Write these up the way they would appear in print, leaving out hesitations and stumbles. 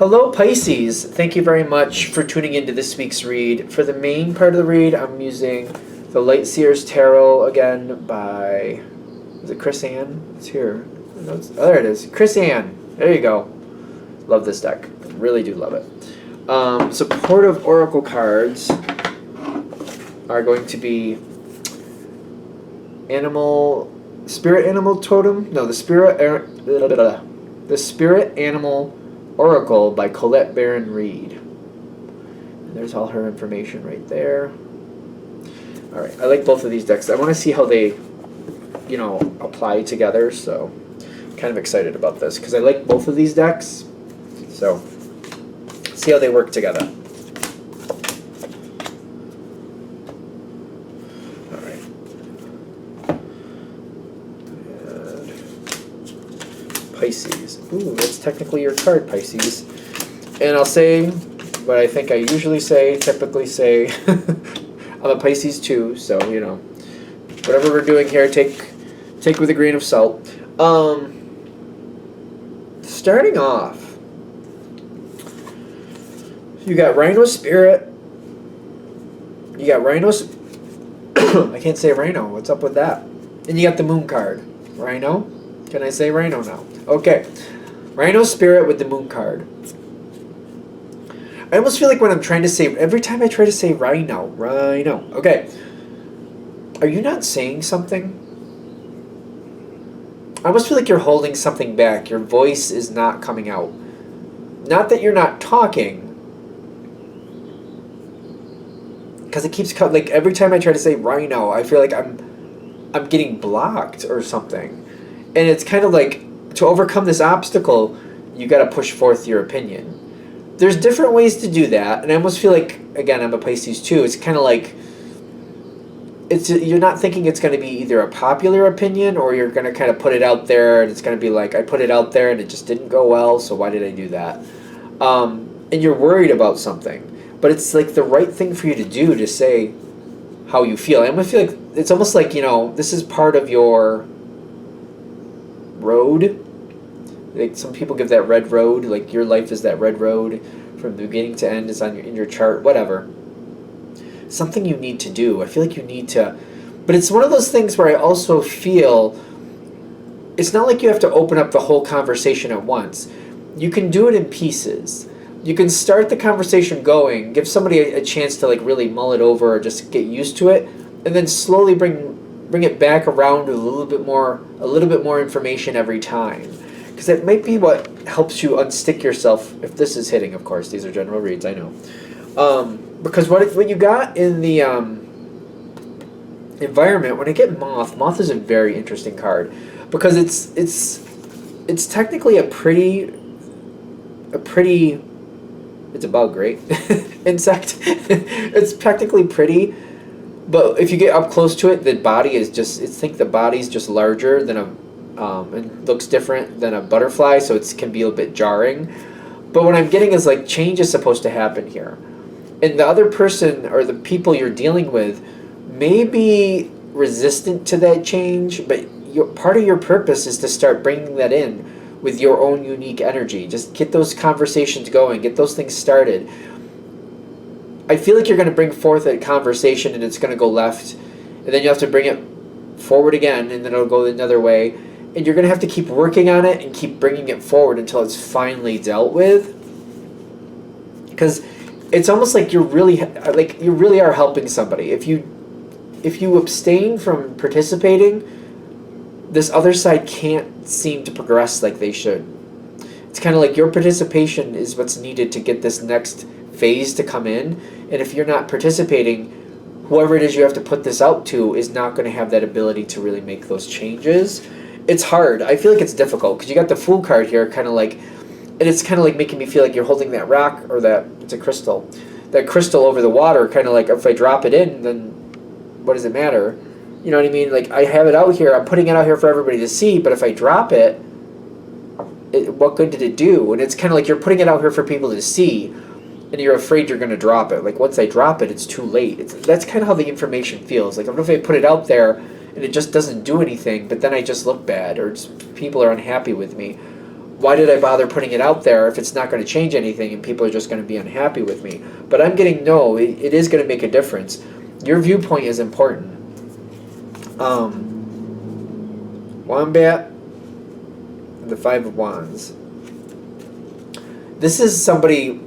Hello, Pisces. Thank you very much for tuning into this week's read. For the main part of the read, I'm using the Light Seers Tarot again by, is it Chris Ann? It's here. Oh, there it is. Chris Ann. There you go. Love this deck. Really do love it. Supportive Oracle cards are going to be Spirit Animal Totem. No, the Spirit Animal Oracle by Colette Baron Reed. And there's all her information right there. Alright, I like both of these decks. I want to see how they, apply together, so I'm kind of excited about this because I like both of these decks. So, see how they work together. Alright. And Pisces. Ooh, that's technically your card, Pisces. And I'll say what I think I usually say, typically say. I'm a Pisces too, so, whatever we're doing here, take with a grain of salt. Starting off, you got Rhino Spirit. You got Rhinos. I can't say Rhino. What's up with that? And you got the Moon card. Rhino? Can I say Rhino now? Okay. Rhino Spirit with the Moon card. I almost feel like when I'm trying to say, every time I try to say Rhino. Okay. Are you not saying something? I almost feel like you're holding something back. Your voice is not coming out. Not that you're not talking. Because it keeps like every time I try to say Rhino, I feel like I'm getting blocked or something. And it's kind of like, to overcome this obstacle, you got to push forth your opinion. There's different ways to do that, and I almost feel like, again, I'm a Pisces too, it's kind of like, you're not thinking it's going to be either a popular opinion, or you're going to kind of put it out there, and it's going to be like, I put it out there, and it just didn't go well, so why did I do that? And you're worried about something, but it's like the right thing for you to do to say how you feel. I almost feel like, it's almost like, this is part of your road. Like some people give that red road, like your life is that red road from the beginning to end, is in your chart, whatever. Something you need to do. I feel like you need to, but it's one of those things where I also feel it's not like you have to open up the whole conversation at once. You can do it in pieces. You can start the conversation going, give somebody a chance to like really mull it over or just get used to it, and then slowly bring it back around with a little bit more information every time. Because that might be what helps you unstick yourself, if this is hitting, of course. These are general reads, I know. Because what you got in the environment, when I get Moth is a very interesting card. Because it's technically a pretty, it's a bug, right? Insect. It's technically pretty, but if you get up close to it, the body is the body's just larger than and looks different than a butterfly, so it can be a bit jarring. But what I'm getting is like change is supposed to happen here. And the other person or the people you're dealing with may be resistant to that change, but part of your purpose is to start bringing that in with your own unique energy. Just get those conversations going, get those things started. I feel like you're going to bring forth a conversation and it's going to go left, and then you have to bring it forward again, and then it'll go another way. And you're going to have to keep working on it and keep bringing it forward until it's finally dealt with. Because it's almost like you really are helping somebody. If you abstain from participating, this other side can't seem to progress like they should. It's kind of like your participation is what's needed to get this next phase to come in. And if you're not participating, whoever it is you have to put this out to is not going to have that ability to really make those changes. It's hard. I feel like it's difficult because you got the Fool card here, kind of like, and it's kind of like making me feel like you're holding that rock or it's a crystal, that crystal over the water, kind of like if I drop it in, then what does it matter? You know what I mean? Like I have it out here, I'm putting it out here for everybody to see, but if I drop it, what good did it do? And it's kind of like you're putting it out here for people to see, and you're afraid you're going to drop it. Like once I drop it, it's too late. That's kind of how the information feels. Like if I put it out there and it just doesn't do anything, but then I just look bad, or people are unhappy with me, why did I bother putting it out there if it's not going to change anything and people are just going to be unhappy with me? But I'm getting, no, it is going to make a difference. Your viewpoint is important. Wombat, the Five of Wands. This is somebody,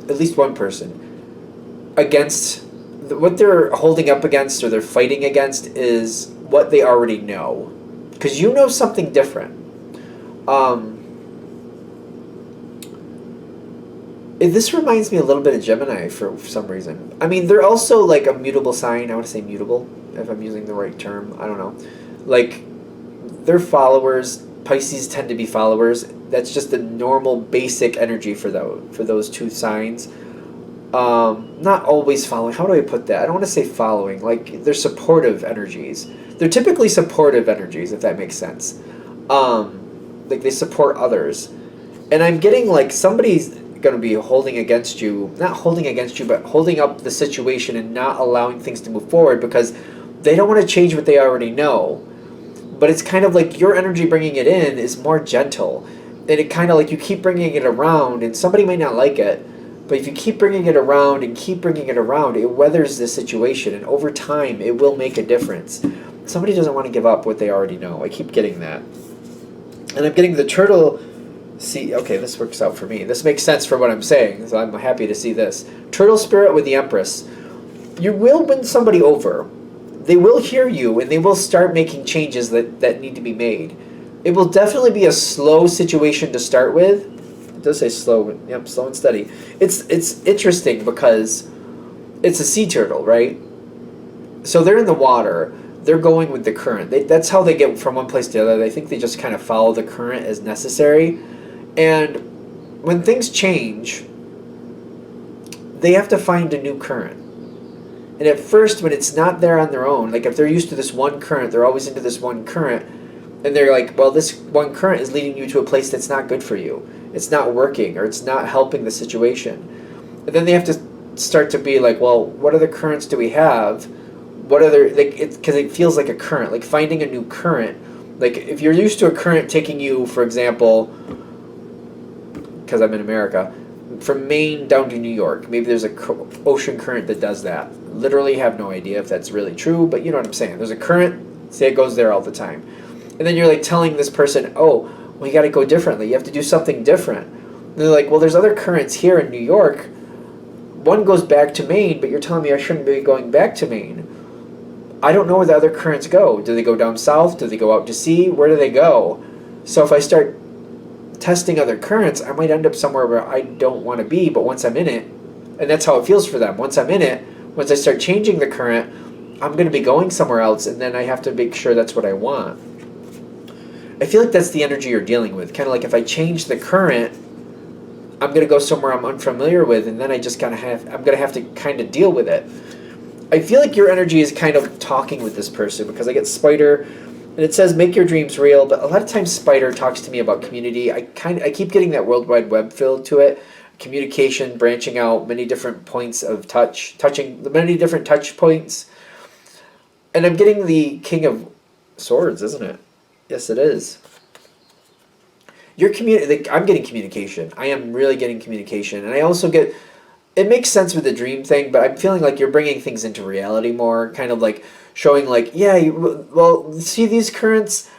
at least one person, against, what they're holding up against or they're fighting against is what they already know. Because you know something different. This reminds me a little bit of Gemini for some reason. I mean, they're also like a mutable sign. I want to say mutable, if I'm using the right term. I don't know. Like, they're followers. Pisces tend to be followers. That's just the normal basic energy for those two signs. Not always following. How do I put that? I don't want to say following. Like, they're supportive energies. They're typically supportive energies, if that makes sense. Like, they support others. And I'm getting like somebody's going to be holding against you, not holding against you, but holding up the situation and not allowing things to move forward because they don't want to change what they already know. But it's kind of like your energy bringing it in is more gentle. And it kind of like you keep bringing it around and somebody might not like it. But if you keep bringing it around and keep bringing it around, it weathers the situation. And over time, it will make a difference. Somebody doesn't want to give up what they already know. I keep getting that. And I'm getting the turtle. See, okay, this works out for me. This makes sense for what I'm saying. So I'm happy to see this. Turtle spirit with the Empress. You will win somebody over. They will hear you and they will start making changes that need to be made. It will definitely be a slow situation to start with. It does say slow. Yep, slow and steady. It's interesting because it's a sea turtle, right? So they're in the water. They're going with the current. That's how they get from one place to the other. I think they just kind of follow the current as necessary. And when things change, they have to find a new current. And at first, when it's not there on their own, like if they're used to this one current, they're always into this one current, and they're like, well, this one current is leading you to a place that's not good for you. It's not working, or it's not helping the situation. And then they have to start to be like, well, what other currents do we have? What other, like, because it feels like a current, like finding a new current. Like if you're used to a current taking you, for example, because I'm in America, from Maine down to New York, maybe there's a ocean current that does that. Literally have no idea if that's really true, but you know what I'm saying. There's a current, say it goes there all the time. And then you're like telling this person, oh, well, you got to go differently. You have to do something different. And they're like, well, there's other currents here in New York. One goes back to Maine, but you're telling me I shouldn't be going back to Maine. I don't know where the other currents go. Do they go down south? Do they go out to sea? Where do they go? So if I start testing other currents, I might end up somewhere where I don't want to be, but once I'm in it, and that's how it feels for them. Once I'm in it, once I start changing the current, I'm going to be going somewhere else, and then I have to make sure that's what I want. I feel like that's the energy you're dealing with. Kind of like if I change the current, I'm going to go somewhere I'm unfamiliar with, and then I'm going to have to kind of deal with it. I feel like your energy is kind of talking with this person because I get Spider, and it says make your dreams real, but a lot of times Spider talks to me about community. I keep getting that World Wide Web feel to it. Communication, branching out, many different points of touching the many different touch points. And I'm getting the King of Swords, isn't it? Yes, it is. I'm getting communication. I am really getting communication. And I also get, it makes sense with the dream thing, but I'm feeling like you're bringing things into reality more, kind of like showing like, yeah, well, see these currents,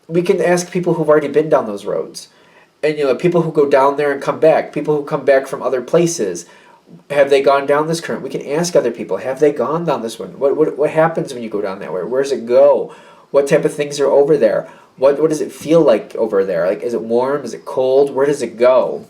we can ask people who've already been down those roads. And, you know, people who go down there and come back, people who come back from other places, have they gone down this current? We can ask other people, have they gone down this one? What happens when you go down that way? Where does it go? What type of things are over there? What does it feel like over there? Like, is it warm? Is it cold? Where does it go?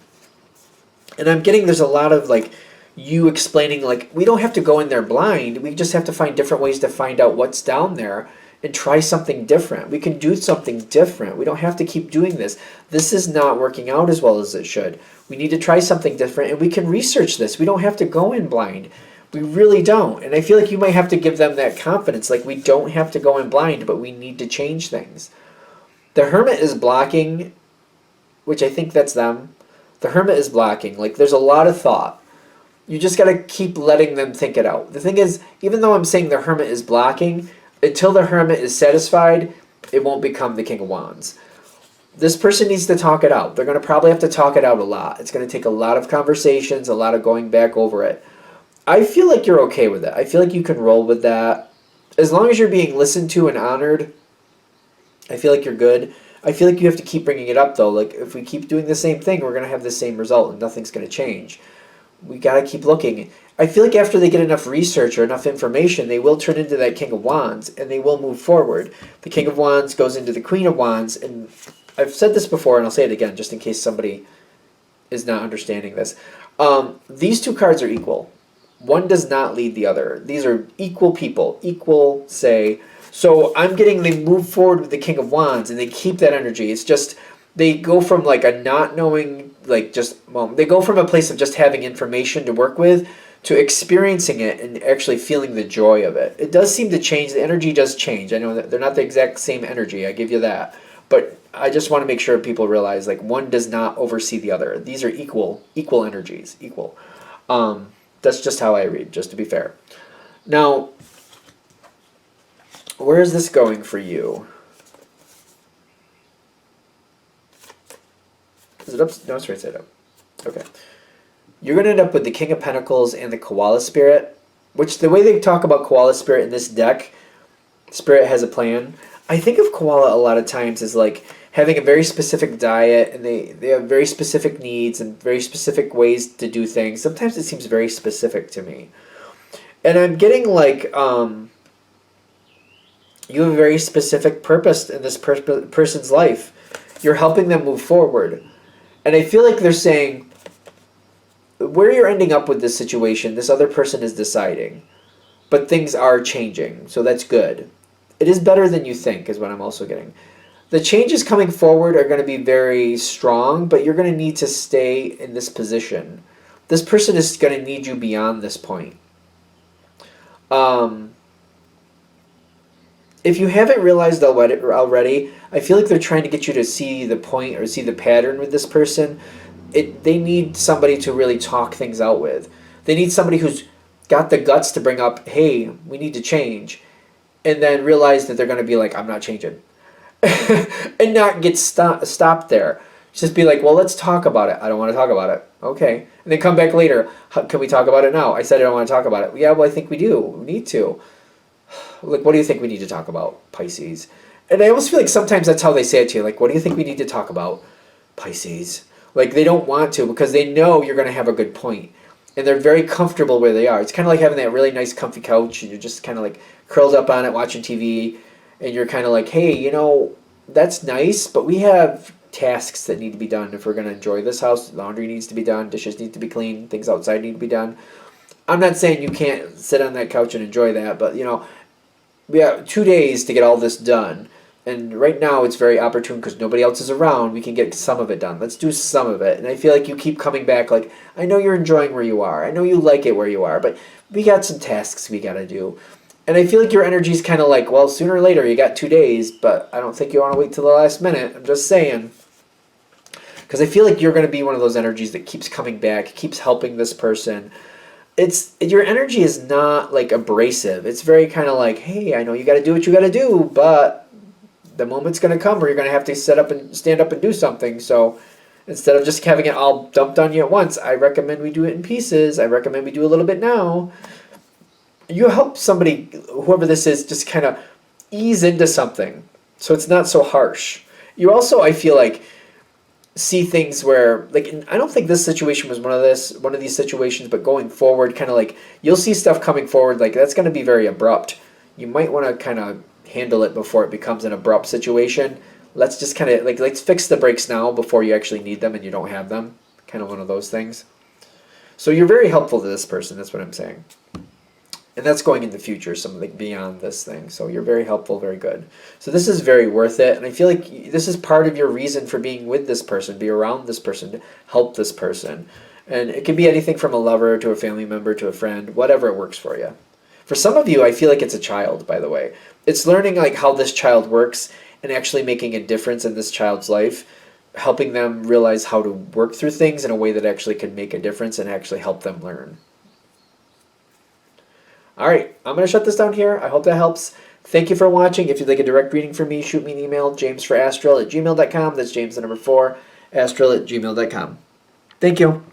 And I'm getting there's a lot of, like, you explaining, like, we don't have to go in there blind. We just have to find different ways to find out what's down there and try something different. We can do something different. We don't have to keep doing this. This is not working out as well as it should. We need to try something different, and we can research this. We don't have to go in blind. We really don't. And I feel like you might have to give them that confidence. Like, we don't have to go in blind, but we need to change things. The Hermit is blocking, which I think that's them. The Hermit is blocking. Like, there's a lot of thought. You just got to keep letting them think it out. The thing is, even though I'm saying the Hermit is blocking, until the Hermit is satisfied, it won't become the King of Wands. This person needs to talk it out. They're going to probably have to talk it out a lot. It's going to take a lot of conversations, a lot of going back over it. I feel like you're okay with it. I feel like you can roll with that. As long as you're being listened to and honored, I feel like you're good. I feel like you have to keep bringing it up, though. Like, if we keep doing the same thing, we're going to have the same result and nothing's going to change. We got to keep looking. I feel like after they get enough research or enough information, they will turn into that King of Wands and they will move forward. The King of Wands goes into the Queen of Wands, and I've said this before and I'll say it again just in case somebody is not understanding this. These two cards are equal. One does not lead the other. These are equal people, equal, say. So I'm getting they move forward with the King of Wands and they keep that energy. It's just they go from like a not knowing, like just, well, they go from a place of just having information to work with to experiencing it and actually feeling the joy of it. It does seem to change. The energy does change. I know that they're not the exact same energy. I give you that. But I just want to make sure people realize like one does not oversee the other. These are equal energies, equal. That's just how I read, just to be fair. Now, where is this going for you? Is it up? No, it's right side up. Okay. You're going to end up with the King of Pentacles and the Koala Spirit, which the way they talk about Koala Spirit in this deck, Spirit has a plan. I think of Koala a lot of times as like having a very specific diet, and they have very specific needs and very specific ways to do things. Sometimes it seems very specific to me. And I'm getting like you have a very specific purpose in this person's life. You're helping them move forward. And I feel like they're saying, where you're ending up with this situation, this other person is deciding. But things are changing, so that's good. It is better than you think, is what I'm also getting. The changes coming forward are going to be very strong, but you're going to need to stay in this position. This person is going to need you beyond this point. If you haven't realized already, I feel like they're trying to get you to see the point or see the pattern with this person. They need somebody to really talk things out with. They need somebody who's got the guts to bring up, hey, we need to change. And then realize that they're going to be like, I'm not changing. And not get stopped there. Just be like, well, let's talk about it. I don't want to talk about it. Okay. And then come back later. Can we talk about it now? I said I don't want to talk about it. Yeah, well, I think we do. We need to. Like, what do you think we need to talk about, Pisces? And I almost feel like sometimes that's how they say it to you. Like, what do you think we need to talk about, Pisces? Like, they don't want to because they know you're going to have a good point. And they're very comfortable where they are. It's kind of like having that really nice comfy couch and you're just kind of like curled up on it watching TV. And you're kind of like, hey, you know, that's nice, but we have tasks that need to be done if we're going to enjoy this house. Laundry needs to be done. Dishes need to be cleaned. Things outside need to be done. I'm not saying you can't sit on that couch and enjoy that, but, you know, we have 2 days to get all this done. And right now it's very opportune because nobody else is around. We can get some of it done. Let's do some of it. And I feel like you keep coming back like, I know you're enjoying where you are. I know you like it where you are, but we got some tasks we got to do. And I feel like your energy is kind of like, well, sooner or later, you got 2 days, but I don't think you want to wait till the last minute. I'm just saying. Because I feel like you're going to be one of those energies that keeps coming back, keeps helping this person. Your energy is not like abrasive. It's very kind of like, hey, I know you got to do what you got to do, but the moment's going to come where you're going to have to stand up and do something. So instead of just having it all dumped on you at once, I recommend we do it in pieces. I recommend we do a little bit now. You help somebody, whoever this is, just kind of ease into something so it's not so harsh. You also, I feel like, see things where, like, I don't think this situation was one of these situations, but going forward, kind of like, you'll see stuff coming forward, like, that's going to be very abrupt. You might want to kind of handle it before it becomes an abrupt situation. Let's just kind of, like, let's fix the brakes now before you actually need them and you don't have them. Kind of one of those things. So you're very helpful to this person, that's what I'm saying. And that's going in the future, something beyond this thing. So you're very helpful, very good. So this is very worth it. And I feel like this is part of your reason for being with this person, be around this person, to help this person. And it can be anything from a lover to a family member to a friend, whatever works for you. For some of you, I feel like it's a child, by the way. It's learning like how this child works and actually making a difference in this child's life, helping them realize how to work through things in a way that actually can make a difference and actually help them learn. All right, I'm going to shut this down here. I hope that helps. Thank you for watching. If you'd like a direct reading from me, shoot me an email, jamesforastral@gmail.com. That's James the number 4, astral@gmail.com. Thank you.